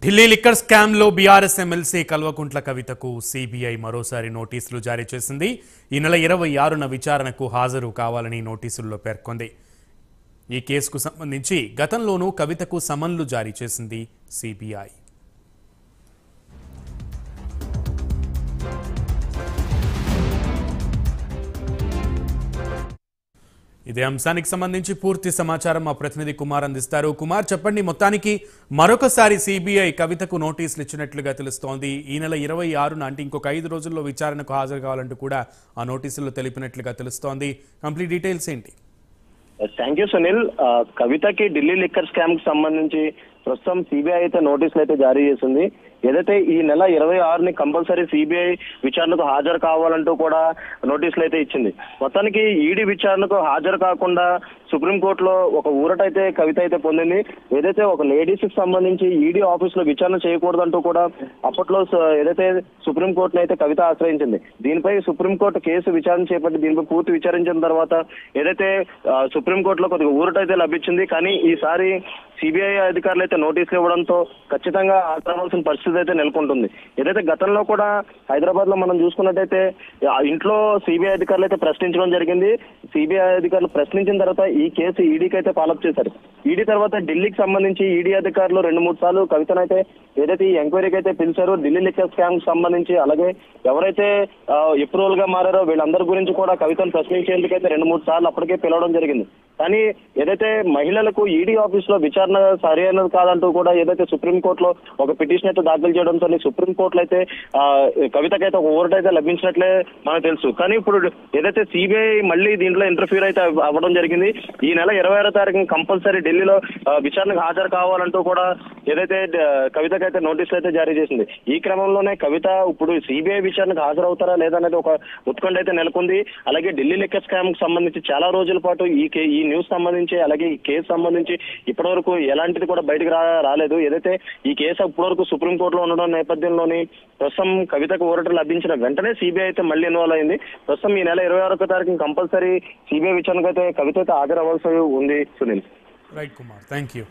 Delhi liquor scam లో BRS MLC Kalvakuntla కవితకు CBI మరోసారి నోటీసులు జారీ చేసింది. ఈ నెల 26న విచారణకు హాజరు కావాలని నోటీసుల్లో పేర్కొంది. ఈ కేసుకు సంబంధించి గతంలోనూ కవితకు సమన్లు జారీ చేసింది సిబిఐ. ఇదే అంశానికి సంబంధించి పూర్తి సమాచారం మా ప్రతినిధి కుమార్ అందిస్తారు. కుమార్, చెప్పండి, మొత్తానికి మరొకసారి సిబిఐ కవితకు నోటీసులు ఇచ్చినట్లుగా తెలుస్తోంది. ఈ నెల 26న అంటే ఇంకొక 5 రోజుల్లో విచారణకు హాజరు కావాలంటూ కూడా ఆ నోటీసుల్లో తెలిపినట్లుగా తెలుస్తోంది. కంప్లీట్ డీటెయిల్స్ ఏంటి? Thank you Sunil. కవితకి ఢిల్లీ లిక్కర్ స్కామ్ కి సంబంధించి ప్రస్తుతం సిబిఐ అయితే నోటీసులు అయితే జారీ చేసింది. ఏదైతే ఈ నెల 26ని కంపల్సరీ సిబిఐ విచారణకు హాజరు కావాలంటూ కూడా నోటీసులు అయితే ఇచ్చింది. మొత్తానికి ఈడీ విచారణకు హాజరు కాకుండా సుప్రీంకోర్టులో ఒక ఊరటైతే కవిత అయితే పొందింది. ఏదైతే ఒక లేడీస్ కి సంబంధించి ఈడీ ఆఫీస్ లో విచారణ చేయకూడదంటూ కూడా అప్పట్లో ఏదైతే సుప్రీంకోర్టును అయితే కవిత ఆశ్రయించింది. దీనిపై సుప్రీంకోర్టు కేసు విచారణ చేపట్టి దీనిపై పూర్తి విచారించిన తర్వాత ఏదైతే సుప్రీంకోర్టులో కొద్దిగా ఊరటైతే లభించింది. కానీ ఈసారి సిబిఐ అధికారులు అయితే నోటీసులు ఇవ్వడంతో ఖచ్చితంగా హాజరవ్వాల్సిన పరిస్థితి అయితే నెలకొంటుంది. ఏదైతే గతంలో కూడా హైదరాబాద్ లో మనం చూసుకున్నట్టయితే ఇంట్లో సిబిఐ అధికారులు అయితే ప్రశ్నించడం జరిగింది. సిబిఐ అధికారులు ప్రశ్నించిన తర్వాత ఈ కేసు ఈడీకి అయితే ఫాలోఅప్ చేశారు. ఈడీ తర్వాత ఢిల్లీకి సంబంధించి ఈడీ అధికారులు 2-3 సార్లు కవితనైతే ఏదైతే ఈ ఎంక్వైరీకి అయితే పిలిచారో ఢిల్లీ లిక్కర్ స్కామ్ కి సంబంధించి, అలాగే ఎవరైతే అప్రూవల్ గా మారారో వీళ్ళందరి గురించి కూడా కవితను ప్రశ్నించేందుకు అయితే 2-3 సార్లు అప్పటికే పిలవడం జరిగింది. కానీ ఏదైతే మహిళలకు ఈడీ ఆఫీస్ లో విచారణ సరైనది కాదంటూ కూడా ఏదైతే సుప్రీంకోర్టులో ఒక పిటిషన్ అయితే దాఖలు చేయడంతో సుప్రీంకోర్టులో అయితే కవితకైతే ఒక ఓవర్ట్ అయితే లభించినట్లే మనకు తెలుసు. కానీ ఇప్పుడు ఏదైతే సిబిఐ మళ్ళీ దీంట్లో ఇంటర్ఫీర్ అయితే అవ్వడం జరిగింది. ఈ నెల 26వ తారీఖున కంపల్సరీ ఢిల్లీలో విచారణకు హాజరు కావాలంటూ కూడా ఏదైతే కవితకైతే నోటీసులు అయితే జారీ చేసింది. ఈ క్రమంలోనే కవిత ఇప్పుడు సిబిఐ విచారణకు హాజరవుతారా లేదనేది ఒక ఉత్కంఠ అయితే నెలకొంది. అలాగే ఢిల్లీ లిక్కర్ స్కామ్ కి సంబంధించి చాలా రోజుల పాటు ఈ న్యూస్ సంబంధించి అలాగే ఈ కేసు సంబంధించి ఇప్పటివరకు ఎలాంటిది కూడా బయటకు రాలేదు. ఏదైతే ఈ కేసు ఇప్పటివరకు సుప్రీంకోర్టులో ఉండడం నేపథ్యంలోని ప్రస్తుతం కవితకు ఊరట లభించిన వెంటనే సిబిఐ అయితే మళ్ళీ ఇన్వాల్వ్ అయింది. ప్రస్తుతం ఈ నెల 26వ తారీఖున కంపల్సరీ సిబిఐ విచారణకు అయితే కవిత అయితే హాజరవ్వాల్సి ఉంది. Sunil. Right Kumar, thank you.